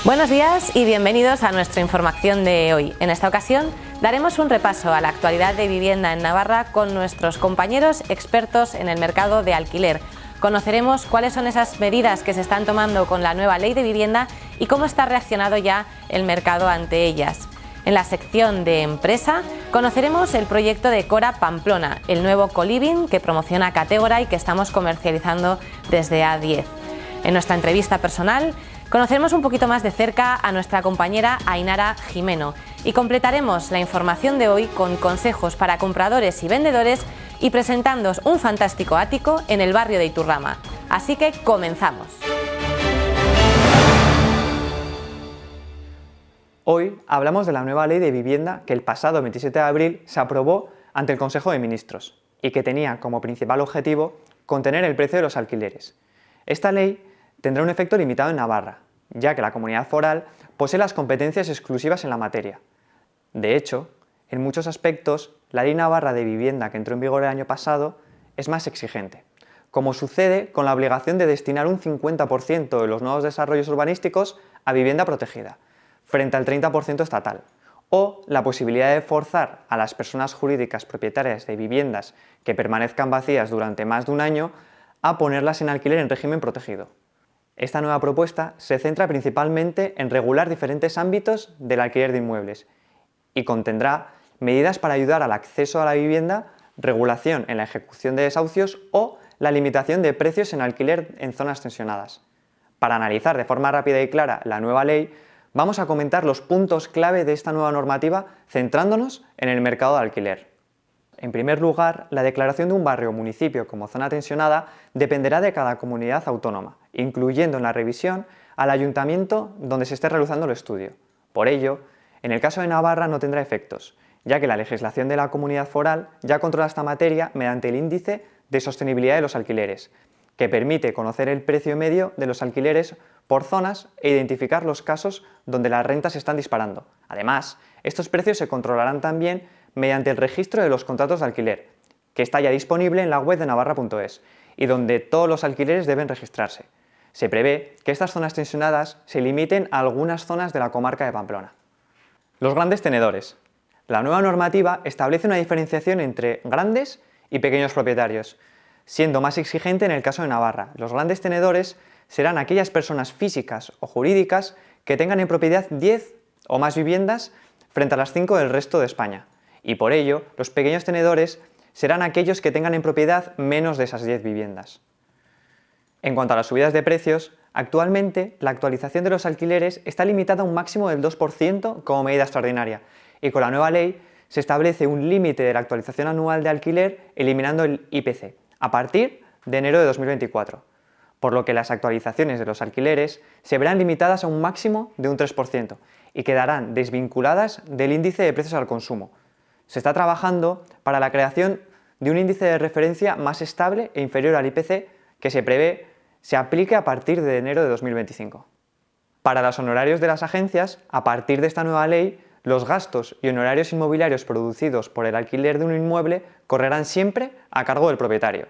Buenos días y bienvenidos a nuestra información de hoy. En esta ocasión daremos un repaso a la actualidad de vivienda en Navarra con nuestros compañeros expertos en el mercado de alquiler. Conoceremos cuáles son esas medidas que se están tomando con la nueva ley de vivienda y cómo está reaccionado ya el mercado ante ellas. En la sección de empresa conoceremos el proyecto de Cora Pamplona, el nuevo coliving que promociona Categora y que estamos comercializando desde A10. En nuestra entrevista personal conoceremos un poquito más de cerca a nuestra compañera Ainara Jimeno y completaremos la información de hoy con consejos para compradores y vendedores y presentándoos un fantástico ático en el barrio de Iturrama. Así que comenzamos. Hoy hablamos de la nueva ley de vivienda que el pasado 27 de abril se aprobó ante el Consejo de Ministros y que tenía como principal objetivo contener el precio de los alquileres. Esta ley tendrá un efecto limitado en Navarra, ya que la comunidad foral posee las competencias exclusivas en la materia. De hecho, en muchos aspectos, la Ley Navarra de Vivienda que entró en vigor el año pasado es más exigente, como sucede con la obligación de destinar un 50% de los nuevos desarrollos urbanísticos a vivienda protegida, frente al 30% estatal, o la posibilidad de forzar a las personas jurídicas propietarias de viviendas que permanezcan vacías durante más de un año a ponerlas en alquiler en régimen protegido. Esta nueva propuesta se centra principalmente en regular diferentes ámbitos del alquiler de inmuebles y contendrá medidas para ayudar al acceso a la vivienda, regulación en la ejecución de desahucios o la limitación de precios en alquiler en zonas tensionadas. Para analizar de forma rápida y clara la nueva ley, vamos a comentar los puntos clave de esta nueva normativa centrándonos en el mercado de alquiler. En primer lugar, la declaración de un barrio o municipio como zona tensionada dependerá de cada comunidad autónoma, incluyendo en la revisión al ayuntamiento donde se esté realizando el estudio. Por ello, en el caso de Navarra no tendrá efectos, ya que la legislación de la comunidad foral ya controla esta materia mediante el índice de sostenibilidad de los alquileres, que permite conocer el precio medio de los alquileres por zonas e identificar los casos donde las rentas se están disparando. Además, estos precios se controlarán también mediante el registro de los contratos de alquiler, que está ya disponible en la web de navarra.es y donde todos los alquileres deben registrarse. Se prevé que estas zonas tensionadas se limiten a algunas zonas de la comarca de Pamplona. Los grandes tenedores. La nueva normativa establece una diferenciación entre grandes y pequeños propietarios, siendo más exigente en el caso de Navarra. Los grandes tenedores serán aquellas personas físicas o jurídicas que tengan en propiedad 10 o más viviendas frente a las 5 del resto de España. Y por ello, los pequeños tenedores serán aquellos que tengan en propiedad menos de esas 10 viviendas. En cuanto a las subidas de precios, actualmente la actualización de los alquileres está limitada a un máximo del 2% como medida extraordinaria, y con la nueva ley se establece un límite de la actualización anual de alquiler eliminando el IPC, a partir de enero de 2024, por lo que las actualizaciones de los alquileres se verán limitadas a un máximo de un 3% y quedarán desvinculadas del índice de precios al consumo. Se está trabajando para la creación de un índice de referencia más estable e inferior al IPC que se prevé se aplique a partir de enero de 2025. Para los honorarios de las agencias, a partir de esta nueva ley, los gastos y honorarios inmobiliarios producidos por el alquiler de un inmueble correrán siempre a cargo del propietario.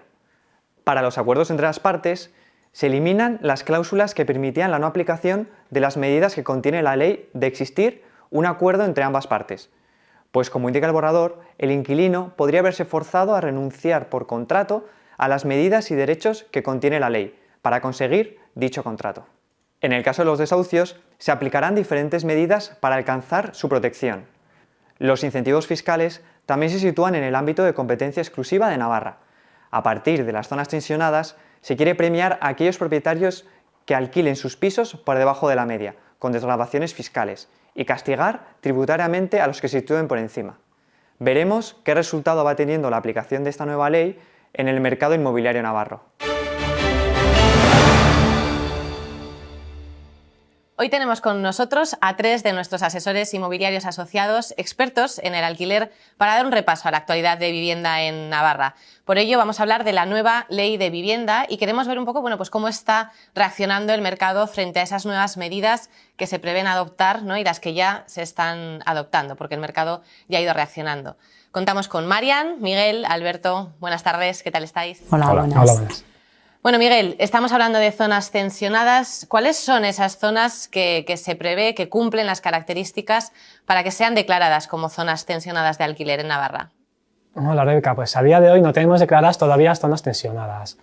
Para los acuerdos entre las partes, se eliminan las cláusulas que permitían la no aplicación de las medidas que contiene la ley de existir un acuerdo entre ambas partes, pues como indica el borrador, el inquilino podría verse forzado a renunciar por contrato a las medidas y derechos que contiene la ley para conseguir dicho contrato. En el caso de los desahucios, se aplicarán diferentes medidas para alcanzar su protección. Los incentivos fiscales también se sitúan en el ámbito de competencia exclusiva de Navarra. A partir de las zonas tensionadas, se quiere premiar a aquellos propietarios que alquilen sus pisos por debajo de la media, con desgravaciones fiscales, y castigar tributariamente a los que se sitúen por encima. Veremos qué resultado va teniendo la aplicación de esta nueva ley en el mercado inmobiliario navarro. Hoy tenemos con nosotros a 3 de nuestros asesores inmobiliarios asociados expertos en el alquiler para dar un repaso a la actualidad de vivienda en Navarra. Por ello vamos a hablar de la nueva ley de vivienda y queremos ver un poco pues cómo está reaccionando el mercado frente a esas nuevas medidas que se prevén adoptar, ¿no? Y las que ya se están adoptando, porque el mercado ya ha ido reaccionando. Contamos con Marian, Miguel, Alberto. Buenas tardes, ¿qué tal estáis? Hola, buenas. Bueno, Miguel, estamos hablando de zonas tensionadas. ¿Cuáles son esas zonas que se prevé que cumplen las características para que sean declaradas como zonas tensionadas de alquiler en Navarra? Hola, Rebeca, pues a día de hoy no tenemos declaradas todavía zonas tensionadas,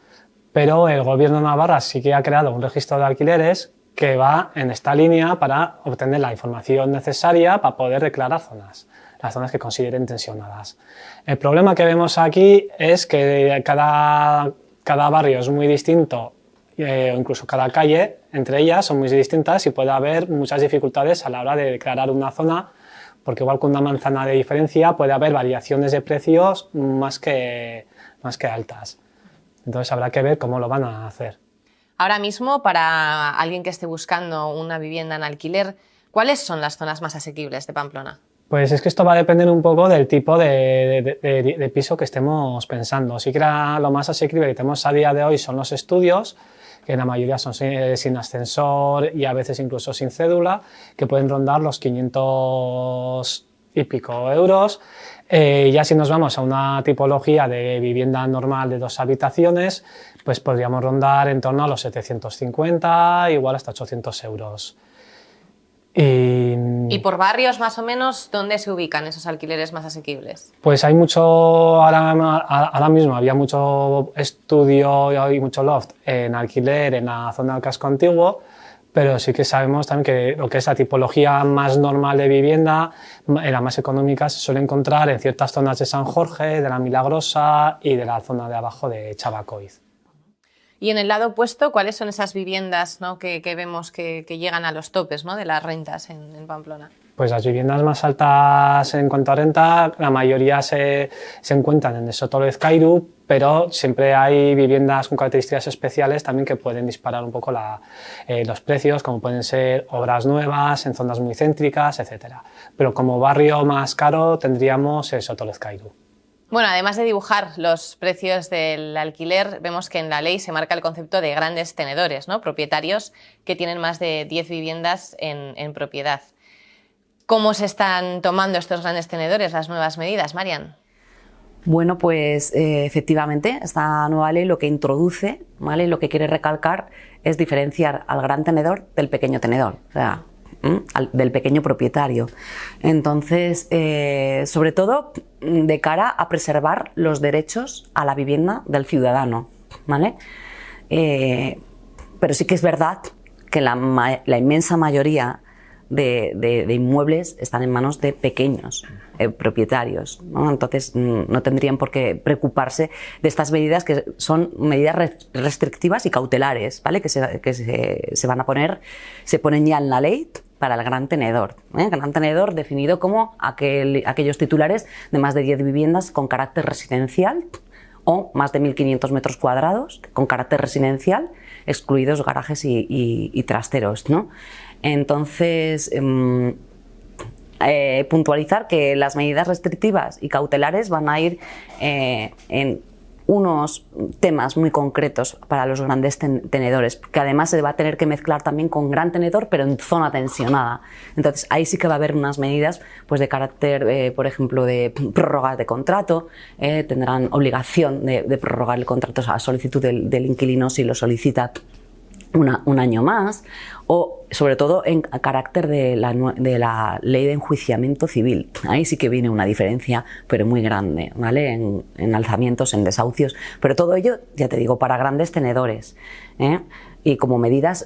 pero el Gobierno de Navarra sí que ha creado un registro de alquileres que va en esta línea para obtener la información necesaria para poder declarar zonas, las zonas que consideren tensionadas. El problema que vemos aquí es que cada barrio es muy distinto, o incluso cada calle entre ellas son muy distintas y puede haber muchas dificultades a la hora de declarar una zona, porque igual con una manzana de diferencia puede haber variaciones de precios más que altas. Entonces habrá que ver cómo lo van a hacer. Ahora mismo, para alguien que esté buscando una vivienda en alquiler, ¿cuáles son las zonas más asequibles de Pamplona? Pues es que esto va a depender un poco del tipo de piso que estemos pensando. Sí que lo más asequible que tenemos a día de hoy son los estudios, que la mayoría son sin ascensor y a veces incluso sin cédula, que pueden rondar los 500 y pico euros. Ya si nos vamos a una tipología de vivienda normal de 2 habitaciones, pues podríamos rondar en torno a los 750, igual hasta 800 euros. ¿Y por barrios más o menos dónde se ubican esos alquileres más asequibles? Pues hay mucho, ahora mismo había mucho estudio y mucho loft en alquiler en la zona del casco antiguo, pero sí que sabemos también que lo que es la tipología más normal de vivienda, la más económica, se suele encontrar en ciertas zonas de San Jorge, de la Milagrosa y de la zona de abajo de Chabacoiz. Y en el lado opuesto, ¿cuáles son esas viviendas, ¿no?, que vemos que llegan a los topes, ¿no?, de las rentas en Pamplona? Pues las viviendas más altas en cuanto a renta, la mayoría se encuentran en el Soto de Ezkairu, pero siempre hay viviendas con características especiales también que pueden disparar un poco los precios, como pueden ser obras nuevas, en zonas muy céntricas, etc. Pero como barrio más caro tendríamos el Soto de Ezkairu. Bueno, además de dibujar los precios del alquiler, vemos que en la ley se marca el concepto de grandes tenedores, ¿no?, propietarios que tienen más de 10 viviendas en propiedad. ¿Cómo se están tomando estos grandes tenedores, las nuevas medidas, Marian? Bueno, pues efectivamente, esta nueva ley lo que introduce, ¿vale?, lo que quiere recalcar es diferenciar al gran tenedor del pequeño tenedor, o sea, del pequeño propietario. Entonces, sobre todo de cara a preservar los derechos a la vivienda del ciudadano, ¿vale? Pero sí que es verdad que la inmensa mayoría de inmuebles están en manos de pequeños propietarios, ¿no? Entonces no tendrían por qué preocuparse de estas medidas, que son medidas restrictivas y cautelares, ¿vale?, que se van a poner, se ponen ya en la ley para el gran tenedor. Gran tenedor definido como aquellos titulares de más de 10 viviendas con carácter residencial o más de 1.500 metros cuadrados con carácter residencial, excluidos garajes y trasteros, ¿no? Entonces, puntualizar que las medidas restrictivas y cautelares van a ir en unos temas muy concretos para los grandes tenedores, que además se va a tener que mezclar también con gran tenedor, pero en zona tensionada. Entonces ahí sí que va a haber unas medidas pues de carácter, por ejemplo, de prórrogas de contrato, tendrán obligación de prorrogar el contrato a solicitud del inquilino si lo solicita un año más, o sobre todo en carácter de la ley de enjuiciamiento civil. Ahí sí que viene una diferencia, pero muy grande, ¿vale?, en alzamientos, en desahucios, pero todo ello, ya te digo, para grandes tenedores, y como medidas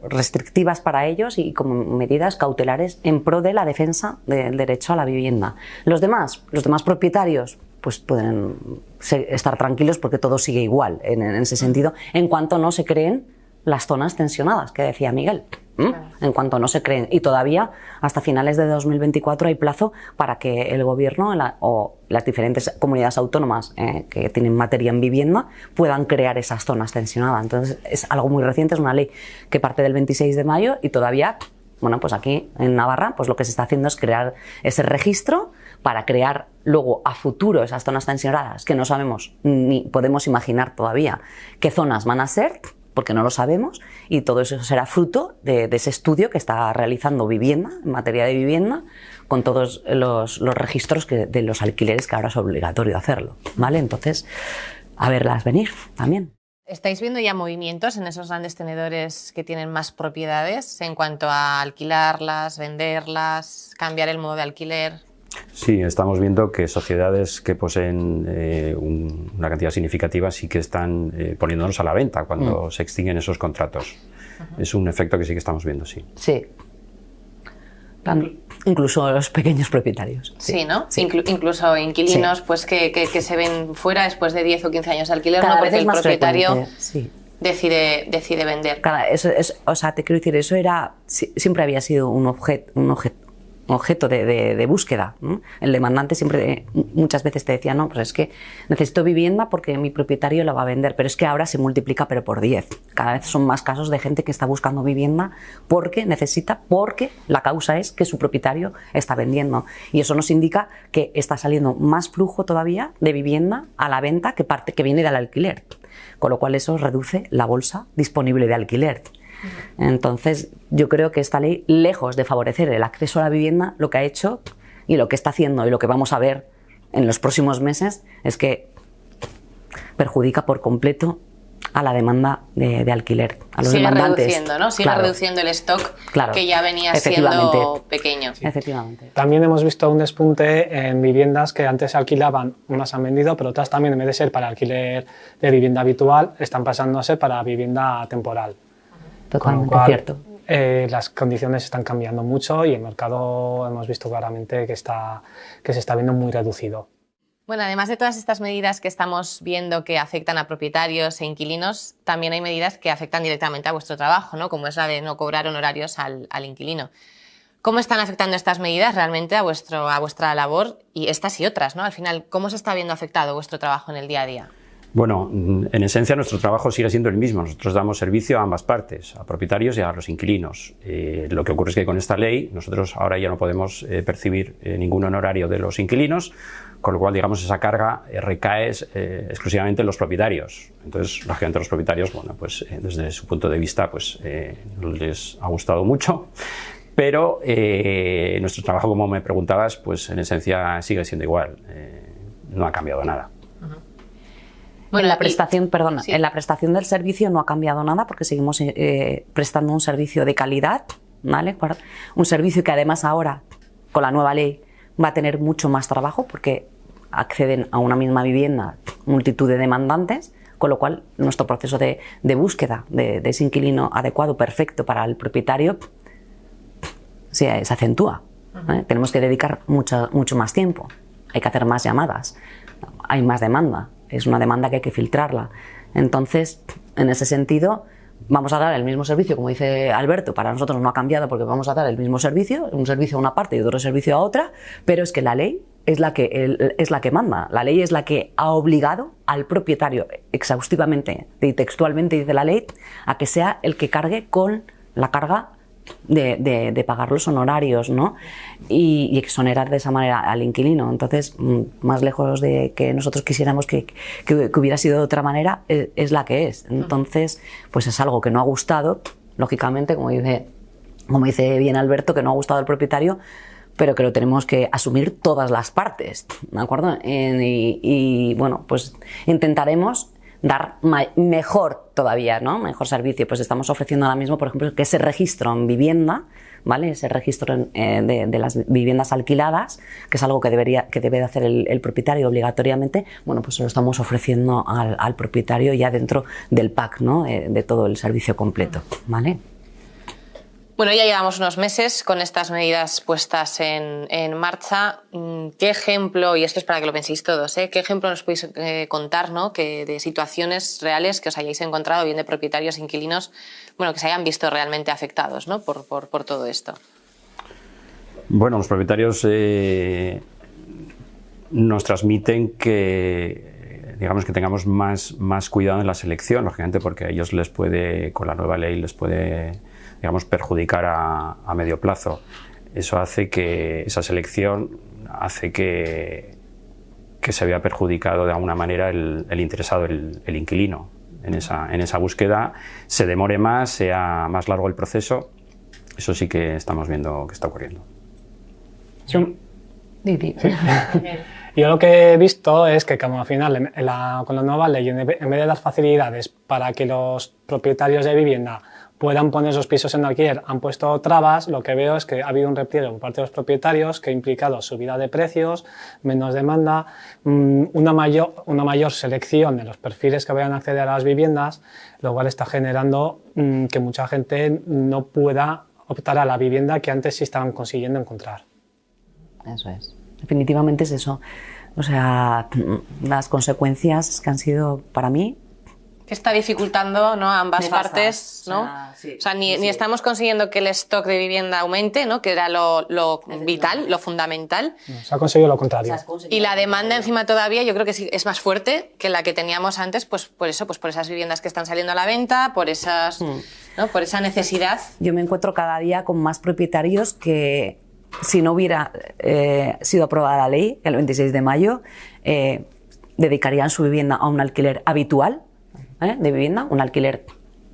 restrictivas para ellos y como medidas cautelares en pro de la defensa del derecho a la vivienda. Los demás propietarios pues pueden estar tranquilos porque todo sigue igual en ese sentido, en cuanto no se creen las zonas tensionadas que decía Miguel. Claro. En cuanto no se creen, y todavía hasta finales de 2024 hay plazo para que el gobierno o las diferentes comunidades autónomas que tienen materia en vivienda puedan crear esas zonas tensionadas. Entonces es algo muy reciente, es una ley que parte del 26 de mayo y todavía, bueno, pues aquí en Navarra pues lo que se está haciendo es crear ese registro para crear luego a futuro esas zonas tensionadas que no sabemos ni podemos imaginar todavía qué zonas van a ser, porque no lo sabemos, y todo eso será fruto de ese estudio que está realizando Vivienda, en materia de vivienda, con todos los registros de los alquileres, que ahora es obligatorio hacerlo, ¿vale? Entonces, a verlas venir también. ¿Estáis viendo ya movimientos en esos grandes tenedores que tienen más propiedades en cuanto a alquilarlas, venderlas, cambiar el modo de alquiler? Sí, estamos viendo que sociedades que poseen una cantidad significativa sí que están poniéndonos a la venta cuando se extinguen esos contratos. Es un efecto que sí que estamos viendo, sí. Sí. Incluso los pequeños propietarios. Sí, ¿no? Sí. Incluso inquilinos pues que se ven fuera después de 10 o 15 años de alquiler, Cada ¿no? vez Porque es el más propietario frecuente, sí. decide vender. Claro, o sea, te quiero decir, eso siempre había sido un objeto de búsqueda, ¿no? El demandante siempre, muchas veces te decía, no, pues es que necesito vivienda porque mi propietario la va a vender, pero es que ahora se multiplica pero por 10. Cada vez son más casos de gente que está buscando vivienda porque necesita, porque la causa es que su propietario está vendiendo. Y eso nos indica que está saliendo más flujo todavía de vivienda a la venta que viene del alquiler. Con lo cual eso reduce la bolsa disponible de alquiler. Entonces, yo creo que esta ley, lejos de favorecer el acceso a la vivienda, lo que ha hecho y lo que está haciendo y lo que vamos a ver en los próximos meses es que perjudica por completo a la demanda de alquiler, a los demandantes. Reduciendo, ¿no? Sigue reduciendo el stock que ya venía siendo pequeño. Sí. Efectivamente. También hemos visto un despunte en viviendas que antes se alquilaban, unas han vendido, pero otras también, en vez de ser para alquiler de vivienda habitual, están pasando a ser para vivienda temporal. Totalmente Con lo cual, cierto. Las condiciones están cambiando mucho y el mercado hemos visto claramente que se está viendo muy reducido. Bueno, además de todas estas medidas que estamos viendo que afectan a propietarios e inquilinos, también hay medidas que afectan directamente a vuestro trabajo, ¿no? Como es la de no cobrar honorarios al inquilino. ¿Cómo están afectando estas medidas realmente a vuestra labor y estas y otras, ¿no? Al final, ¿cómo se está viendo afectado vuestro trabajo en el día a día? Bueno, en esencia nuestro trabajo sigue siendo el mismo. Nosotros damos servicio a ambas partes, a propietarios y a los inquilinos. Lo que ocurre es que con esta ley nosotros ahora ya no podemos percibir ningún honorario de los inquilinos, con lo cual, digamos, esa carga recae exclusivamente en los propietarios. Entonces, lógicamente, los propietarios, bueno, pues desde su punto de vista, pues no les ha gustado mucho. Pero nuestro trabajo, como me preguntabas, pues en esencia sigue siendo igual. No ha cambiado nada. Bueno, en la prestación del servicio no ha cambiado nada porque seguimos prestando un servicio de calidad, ¿vale? Un servicio que además ahora, con la nueva ley, va a tener mucho más trabajo porque acceden a una misma vivienda multitud de demandantes, con lo cual nuestro proceso de búsqueda de ese inquilino adecuado, perfecto para el propietario, se acentúa. Tenemos que dedicar mucho más tiempo, hay que hacer más llamadas, hay más demanda. Es una demanda que hay que filtrarla. Entonces, en ese sentido, vamos a dar el mismo servicio, como dice Alberto, para nosotros no ha cambiado porque vamos a dar el mismo servicio, un servicio a una parte y otro servicio a otra, pero es que la ley es la que manda. La ley es la que ha obligado al propietario exhaustivamente y textualmente, dice la ley, a que sea el que cargue con la carga de pagar los honorarios, ¿no? Y exonerar de esa manera al inquilino. Entonces, más lejos de que nosotros quisiéramos que hubiera sido de otra manera, es la que es. Entonces, pues es algo que no ha gustado, lógicamente, como dice bien Alberto, que no ha gustado al propietario, pero que lo tenemos que asumir todas las partes, ¿de acuerdo? Y bueno, pues intentaremos dar mejor todavía, ¿no? Mejor servicio. Pues estamos ofreciendo ahora mismo, por ejemplo, que ese registro en vivienda, ¿vale? Ese registro de las viviendas alquiladas, que es algo que debe de hacer el propietario obligatoriamente, bueno, pues lo estamos ofreciendo al propietario ya dentro del pack, ¿no? De todo el servicio completo, ¿vale? Bueno, ya llevamos unos meses con estas medidas puestas en marcha. ¿Qué ejemplo, y esto es para que lo penséis todos, qué ejemplo nos podéis contar, ¿no? de situaciones reales que os hayáis encontrado, bien de propietarios, inquilinos, bueno, que se hayan visto realmente afectados, ¿no? por todo esto? Bueno, los propietarios nos transmiten que, digamos, que tengamos más cuidado en la selección, lógicamente, porque a ellos con la nueva ley les puede, digamos, perjudicar a medio plazo. Eso hace que esa selección hace que se vea perjudicado de alguna manera el interesado, el inquilino en esa búsqueda, se demore más, sea más largo el proceso. Eso sí que estamos viendo que está ocurriendo. Yo lo que he visto es que como al final con la nueva ley, en vez de dar facilidades para que los propietarios de vivienda puedan poner esos pisos en alquiler, han puesto trabas. Lo que veo es que ha habido un repliegue por parte de los propietarios que ha implicado subida de precios, menos demanda, una mayor selección de los perfiles que vayan a acceder a las viviendas, lo cual está generando que mucha gente no pueda optar a la vivienda que antes sí estaban consiguiendo encontrar. Eso es. Definitivamente es eso. O sea, las consecuencias que han sido para mí... Que está dificultando, ¿no?, a ambas partes, ¿no? Sí, o sea, ni estamos consiguiendo que el stock de vivienda aumente, ¿no?, que era lo vital, lo fundamental. Se ha conseguido lo contrario. Y la demanda encima todavía yo creo que sí es más fuerte que la que teníamos antes, pues por eso, pues por esas viviendas que están saliendo a la venta, por esas, ¿no?, por esa necesidad. Yo me encuentro cada día con más propietarios que, si no hubiera sido aprobada la ley el 26 de mayo, dedicarían su vivienda a un alquiler habitual, de vivienda, un alquiler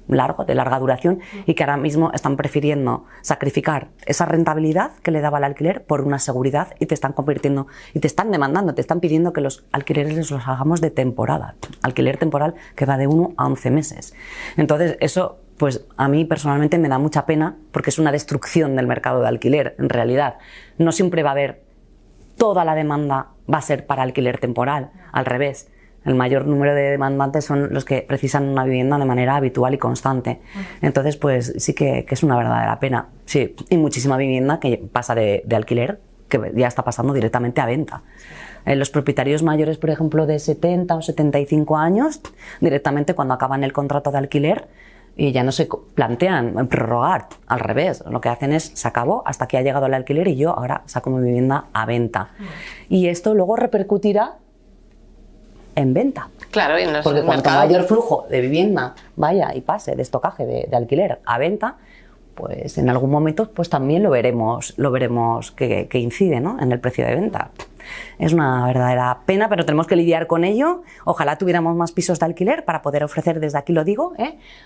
largo, de larga duración, y que ahora mismo están prefiriendo sacrificar esa rentabilidad que le daba el alquiler por una seguridad, y te están convirtiendo, y te están demandando, te están pidiendo que los alquileres los hagamos de temporada, alquiler temporal que va de 1 a 11 meses. Entonces eso, pues a mí personalmente me da mucha pena, porque es una destrucción del mercado de alquiler. En realidad no siempre va a haber, toda la demanda va a ser para alquiler temporal, al revés. El mayor número de demandantes son los que precisan una vivienda de manera habitual y constante. Entonces, pues sí que es una verdadera pena. Sí, y muchísima vivienda que pasa de alquiler, que ya está pasando directamente a venta. Los propietarios mayores, por ejemplo, de 70 o 75 años, directamente cuando acaban el contrato de alquiler, y ya no se plantean prorrogar, al revés, lo que hacen es, se acabó hasta que ha llegado el alquiler y yo ahora saco mi vivienda a venta. Y esto luego repercutirá en venta. Claro, y en los porque cuanto mercados. mayor flujo de vivienda vaya y pase de estocaje de alquiler a venta, pues en algún momento pues también lo veremos que incide, ¿no?, en el precio de venta. Es una verdadera pena, pero tenemos que lidiar con ello. Ojalá tuviéramos más pisos de alquiler para poder ofrecer, desde aquí lo digo,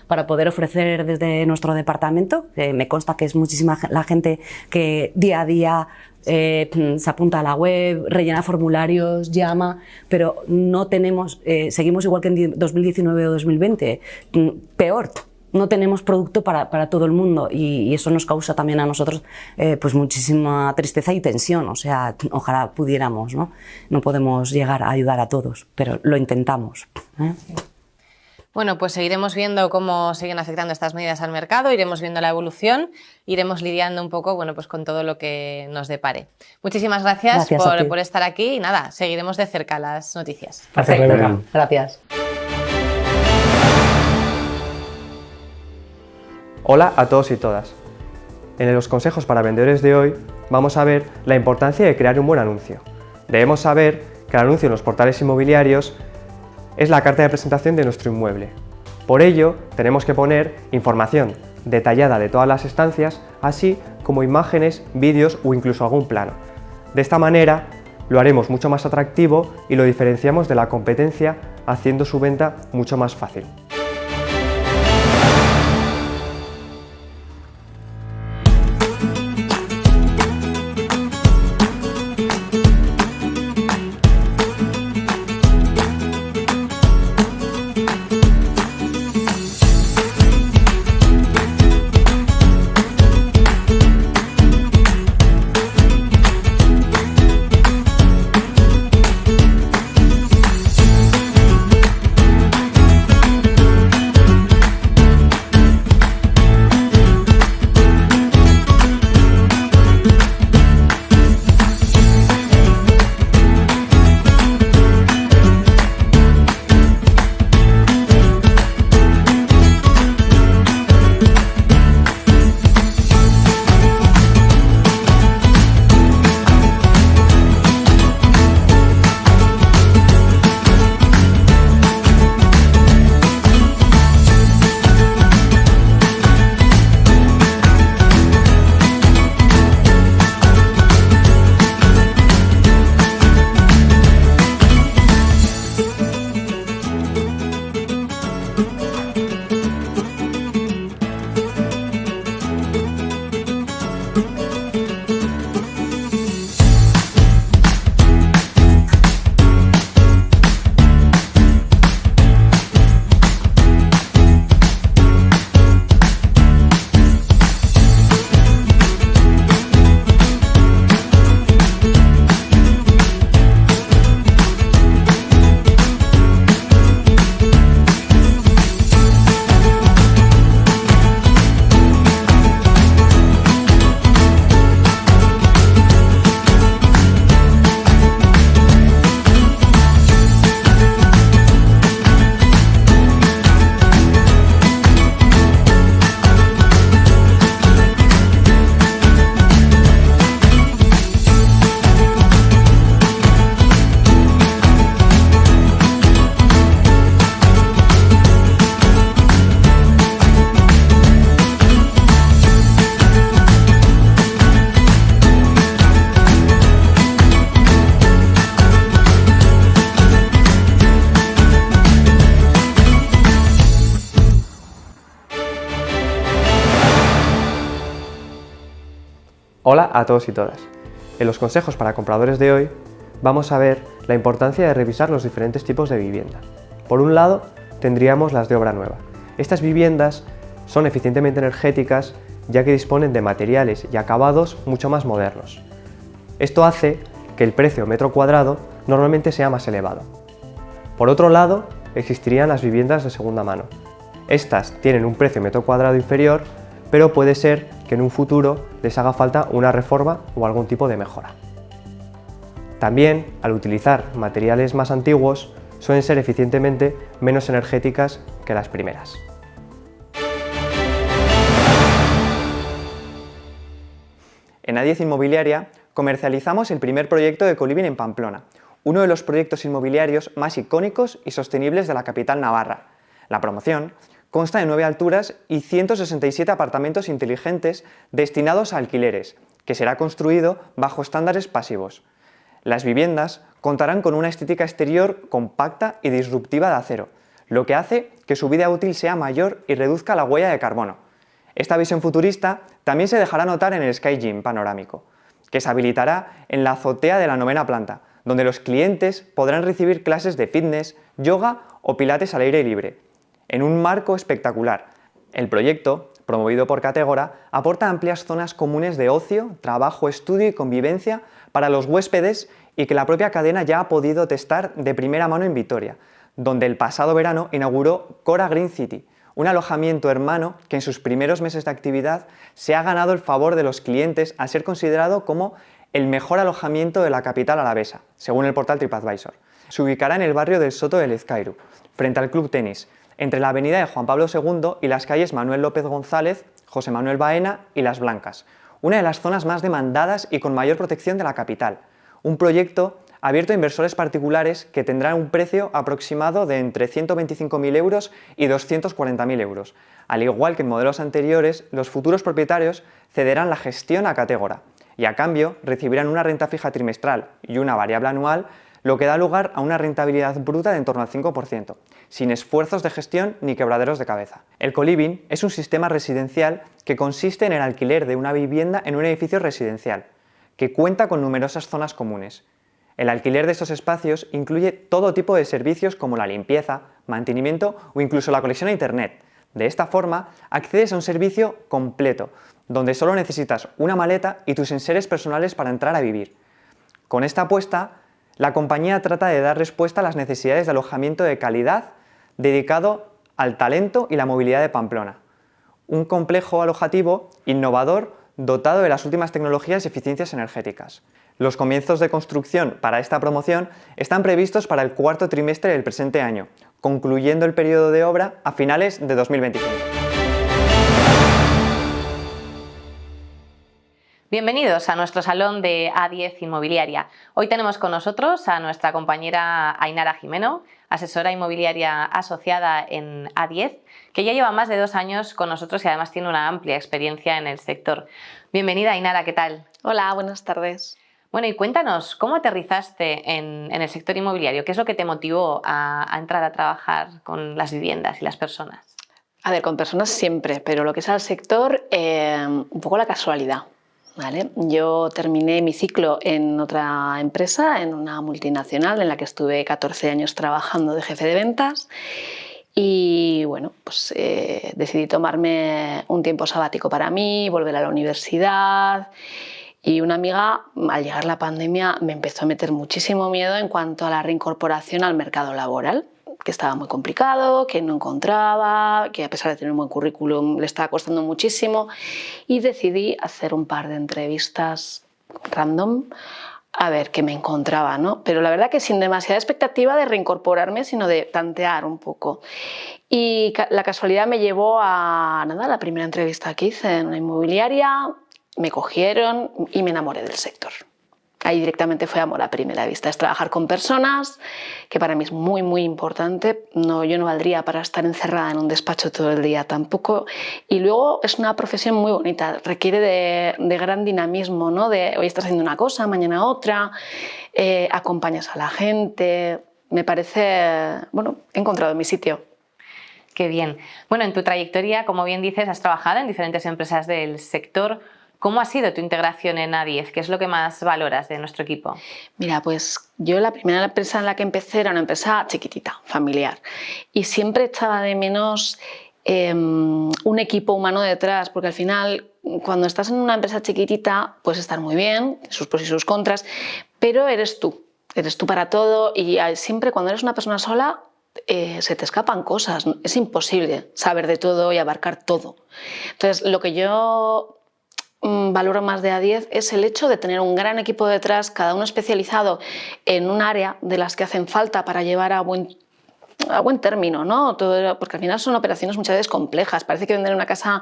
para poder ofrecer desde nuestro departamento. Me consta que es muchísima la gente que día a día se apunta a la web, rellena formularios, llama, pero no tenemos, seguimos igual que en 2019 o 2020, peor. No tenemos producto para todo el mundo, y eso nos causa también a nosotros pues muchísima tristeza y tensión. O sea, ojalá pudiéramos, ¿no? No podemos llegar a ayudar a todos, pero lo intentamos. Bueno, pues seguiremos viendo cómo siguen afectando estas medidas al mercado, iremos viendo la evolución, iremos lidiando un poco, bueno, pues con todo lo que nos depare. Muchísimas gracias por estar aquí, y nada, seguiremos de cerca las noticias. Perfecto. Gracias. Hola a todos y todas. En los consejos para vendedores de hoy vamos a ver la importancia de crear un buen anuncio. Debemos saber que el anuncio en los portales inmobiliarios es la carta de presentación de nuestro inmueble. Por ello, tenemos que poner información detallada de todas las estancias, así como imágenes, vídeos o incluso algún plano. De esta manera lo haremos mucho más atractivo y lo diferenciamos de la competencia, haciendo su venta mucho más fácil. Hola a todos y todas. En los consejos para compradores de hoy vamos a ver la importancia de revisar los diferentes tipos de vivienda. Por un lado, tendríamos las de obra nueva. Estas viviendas son eficientemente energéticas ya que disponen de materiales y acabados mucho más modernos. Esto hace que el precio metro cuadrado normalmente sea más elevado. Por otro lado, existirían las viviendas de segunda mano. Estas tienen un precio metro cuadrado inferior, pero puede ser que en un futuro les haga falta una reforma o algún tipo de mejora. También, al utilizar materiales más antiguos, suelen ser eficientemente menos energéticas que las primeras. En A10 Inmobiliaria comercializamos el primer proyecto de Coliving en Pamplona, uno de los proyectos inmobiliarios más icónicos y sostenibles de la capital navarra. La promoción consta de 9 alturas y 167 apartamentos inteligentes destinados a alquileres, que será construido bajo estándares pasivos. Las viviendas contarán con una estética exterior compacta y disruptiva de acero, lo que hace que su vida útil sea mayor y reduzca la huella de carbono. Esta visión futurista también se dejará notar en el Sky Gym panorámico, que se habilitará en la azotea de la 9ª planta, donde los clientes podrán recibir clases de fitness, yoga o pilates al aire libre, en un marco espectacular. El proyecto, promovido por Catégora, aporta amplias zonas comunes de ocio, trabajo, estudio y convivencia para los huéspedes y que la propia cadena ya ha podido testar de primera mano en Vitoria, donde el pasado verano inauguró Cora Green City, un alojamiento hermano que en sus primeros meses de actividad se ha ganado el favor de los clientes al ser considerado como el mejor alojamiento de la capital alavesa, según el portal TripAdvisor. Se ubicará en el barrio del Soto del Ezcairu, frente al Club Tenis, entre la avenida de Juan Pablo II y las calles Manuel López González, José Manuel Baena y Las Blancas, una de las zonas más demandadas y con mayor protección de la capital. Un proyecto abierto a inversores particulares que tendrá un precio aproximado de entre 125.000 euros y 240.000 euros. Al igual que en modelos anteriores, los futuros propietarios cederán la gestión a Catégora y a cambio recibirán una renta fija trimestral y una variable anual, lo que da lugar a una rentabilidad bruta de en torno al 5%, sin esfuerzos de gestión ni quebraderos de cabeza. El coliving es un sistema residencial que consiste en el alquiler de una vivienda en un edificio residencial, que cuenta con numerosas zonas comunes. El alquiler de estos espacios incluye todo tipo de servicios como la limpieza, mantenimiento o incluso la conexión a Internet. De esta forma, accedes a un servicio completo, donde solo necesitas una maleta y tus enseres personales para entrar a vivir. Con esta apuesta, la compañía trata de dar respuesta a las necesidades de alojamiento de calidad dedicado al talento y la movilidad de Pamplona. Un complejo alojativo innovador dotado de las últimas tecnologías y eficiencias energéticas. Los comienzos de construcción para esta promoción están previstos para el cuarto trimestre del presente año, concluyendo el periodo de obra a finales de 2025. Bienvenidos a nuestro salón de A10 Inmobiliaria. Hoy tenemos con nosotros a nuestra compañera Ainara Jimeno, asesora inmobiliaria asociada en A10, que ya lleva más de 2 años con nosotros y además tiene una amplia experiencia en el sector. Bienvenida, Ainara, ¿qué tal? Hola, buenas tardes. Bueno, y cuéntanos, ¿cómo aterrizaste en el sector inmobiliario? ¿Qué es lo que te motivó a entrar a trabajar con las viviendas y las personas? A ver, con personas siempre, pero lo que es al sector, un poco la casualidad. ¿Vale? Yo terminé mi ciclo en otra empresa, en una multinacional en la que estuve 14 años trabajando de jefe de ventas y bueno, pues decidí tomarme un tiempo sabático para mí, volver a la universidad y una amiga, al llegar la pandemia, me empezó a meter muchísimo miedo en cuanto a la reincorporación al mercado laboral, que estaba muy complicado, que no encontraba, que a pesar de tener un buen currículum le estaba costando muchísimo y decidí hacer un par de entrevistas random a ver qué me encontraba, ¿no? Pero la verdad que sin demasiada expectativa de reincorporarme, sino de tantear un poco. Y la casualidad me llevó a la primera entrevista que hice en una inmobiliaria, me cogieron y me enamoré del sector. Ahí directamente fue amor a primera vista, es trabajar con personas, que para mí es muy, muy importante. Yo no valdría para estar encerrada en un despacho todo el día tampoco. Y luego es una profesión muy bonita, requiere de gran dinamismo, ¿no? De hoy estás haciendo una cosa, mañana otra, acompañas a la gente. Me parece, bueno, he encontrado mi sitio. Qué bien. Bueno, en tu trayectoria, como bien dices, has trabajado en diferentes empresas del sector. ¿Cómo ha sido tu integración en A10? ¿Qué es lo que más valoras de nuestro equipo? Mira, pues yo la primera empresa en la que empecé era una empresa chiquitita, familiar, y siempre echaba de menos un equipo humano detrás, porque al final cuando estás en una empresa chiquitita puedes estar muy bien, sus pros y sus contras, pero eres tú para todo y siempre cuando eres una persona sola se te escapan cosas, es imposible saber de todo y abarcar todo. Entonces lo que yo valoro más de A10 es el hecho de tener un gran equipo detrás, cada uno especializado en un área de las que hacen falta para llevar a buen término, ¿no? Todo, porque al final son operaciones muchas veces complejas. Parece que vender una casa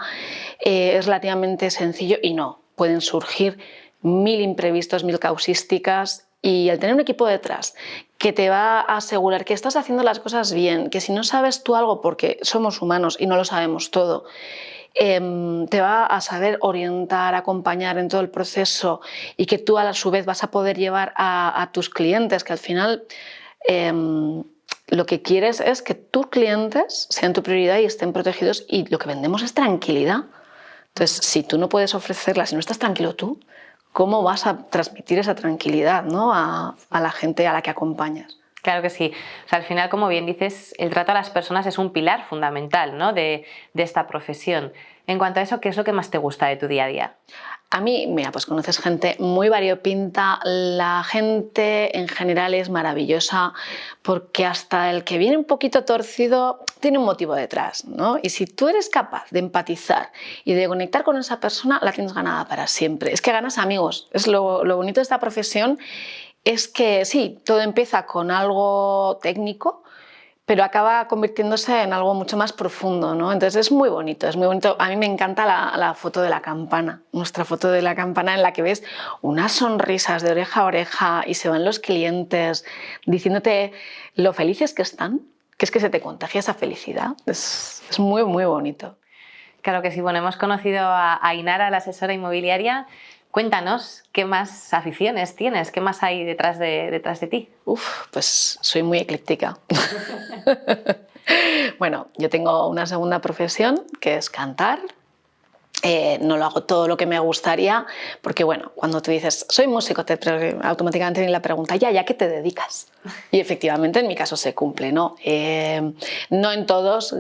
es relativamente sencillo y no. Pueden surgir 1000 imprevistos, 1000 causísticas y el tener un equipo detrás que te va a asegurar que estás haciendo las cosas bien, que si no sabes tú algo, porque somos humanos y no lo sabemos todo, te va a saber orientar, acompañar en todo el proceso y que tú a su vez vas a poder llevar a tus clientes, que al final lo que quieres es que tus clientes sean tu prioridad y estén protegidos y lo que vendemos es tranquilidad. Entonces, si tú no puedes ofrecerla, si no estás tranquilo tú, ¿cómo vas a transmitir esa tranquilidad, ¿no? a la gente a la que acompañas? Claro que sí. O sea, al final, como bien dices, el trato a las personas es un pilar fundamental, ¿no? de esta profesión. En cuanto a eso, ¿qué es lo que más te gusta de tu día a día? A mí, mira, pues conoces gente muy variopinta, la gente en general es maravillosa porque hasta el que viene un poquito torcido tiene un motivo detrás, ¿no? Y si tú eres capaz de empatizar y de conectar con esa persona, la tienes ganada para siempre. Es que ganas amigos, es lo bonito de esta profesión, es que sí, todo empieza con algo técnico, pero acaba convirtiéndose en algo mucho más profundo, ¿no? Entonces es muy bonito, es muy bonito. A mí me encanta la foto de la campana, nuestra foto de la campana en la que ves unas sonrisas de oreja a oreja y se van los clientes diciéndote lo felices que están, que es que se te contagia esa felicidad. Es muy, muy bonito. Claro que sí. Bueno, hemos conocido a Ainara, la asesora inmobiliaria. Cuéntanos, ¿qué más aficiones tienes? ¿Qué más hay detrás de ti? Pues soy muy ecléctica. Bueno, yo tengo una segunda profesión que es cantar. No lo hago todo lo que me gustaría, porque bueno, cuando tú dices soy músico, automáticamente viene la pregunta, ¿ya qué te dedicas? Y efectivamente en mi caso se cumple, ¿no? No en todos,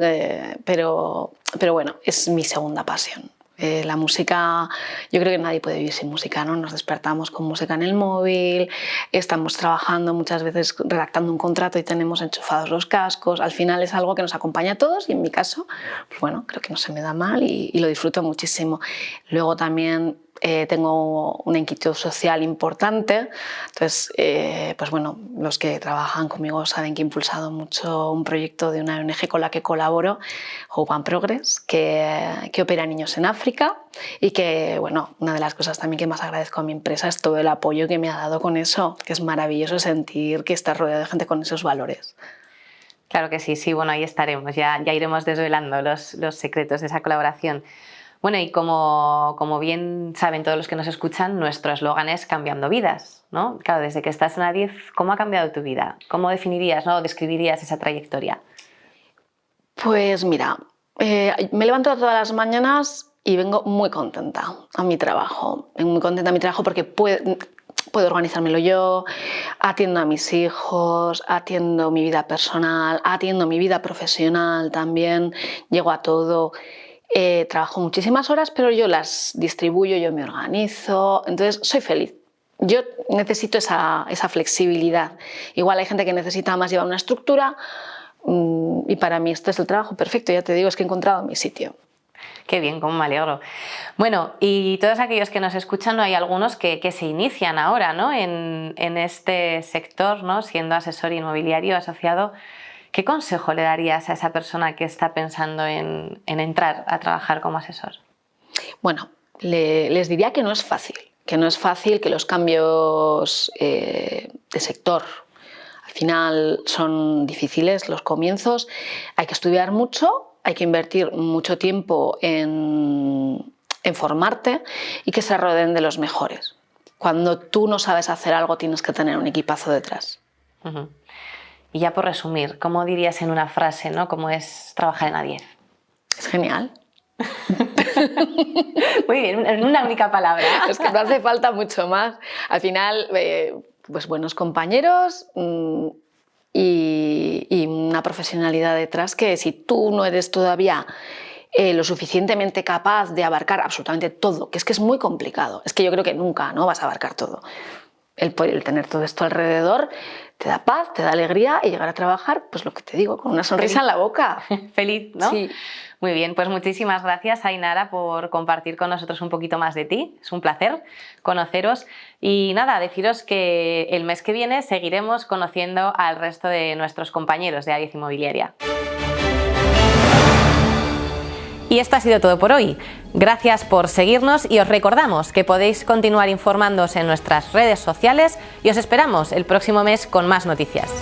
pero bueno, es mi segunda pasión. La música, yo creo que nadie puede vivir sin música, ¿no? Nos despertamos con música en el móvil, estamos trabajando muchas veces redactando un contrato y tenemos enchufados los cascos, al final es algo que nos acompaña a todos y en mi caso, pues bueno, creo que no se me da mal y lo disfruto muchísimo. Luego también tengo una inquietud social importante, entonces, pues bueno, los que trabajan conmigo saben que he impulsado mucho un proyecto de una ONG con la que colaboro, Hope and Progress, que opera niños en África y que, bueno, una de las cosas también que más agradezco a mi empresa es todo el apoyo que me ha dado con eso, que es maravilloso sentir que estás rodeado de gente con esos valores. Claro que sí, bueno, ahí estaremos, ya iremos desvelando los secretos de esa colaboración. Bueno, y como bien saben todos los que nos escuchan, nuestro eslogan es Cambiando Vidas, ¿no? Claro, desde que estás en A10, ¿cómo ha cambiado tu vida? ¿Cómo definirías, ¿no? o describirías esa trayectoria? Pues mira, me levanto todas las mañanas y vengo muy contenta a mi trabajo. Vengo muy contenta a mi trabajo porque puedo organizármelo yo, atiendo a mis hijos, atiendo mi vida personal, atiendo mi vida profesional también, llego a todo. Trabajo muchísimas horas, pero yo las distribuyo, yo me organizo, entonces soy feliz. Yo necesito esa flexibilidad. Igual hay gente que necesita más llevar una estructura y para mí esto es el trabajo perfecto, ya te digo, es que he encontrado mi sitio. Qué bien, cómo me alegro. Bueno, y todos aquellos que nos escuchan, ¿no? Hay algunos que se inician ahora, ¿no? en este sector, ¿no? Siendo asesor inmobiliario asociado. ¿Qué consejo le darías a esa persona que está pensando en entrar a trabajar como asesor? Bueno, les diría que no es fácil, que los cambios de sector al final son difíciles, los comienzos, hay que estudiar mucho, hay que invertir mucho tiempo en formarte y que se rodeen de los mejores. Cuando tú no sabes hacer algo tienes que tener un equipazo detrás. Uh-huh. Y ya por resumir, ¿cómo dirías en una frase, ¿no? cómo es trabajar en A10? Es genial. Muy bien, en una única palabra. Es que no hace falta mucho más. Al final, pues buenos compañeros y una profesionalidad detrás que si tú no eres todavía lo suficientemente capaz de abarcar absolutamente todo, que es muy complicado, es que yo creo que nunca, ¿no?, vas a abarcar todo. El tener todo esto alrededor te da paz, te da alegría y llegar a trabajar, pues lo que te digo, con una sonrisa en la boca. Feliz, ¿no? Sí. Muy bien, pues muchísimas gracias, Ainara, por compartir con nosotros un poquito más de ti. Es un placer conoceros. Y nada, deciros que el mes que viene seguiremos conociendo al resto de nuestros compañeros de Ariez Inmobiliaria. Y esto ha sido todo por hoy. Gracias por seguirnos y os recordamos que podéis continuar informándoos en nuestras redes sociales y os esperamos el próximo mes con más noticias.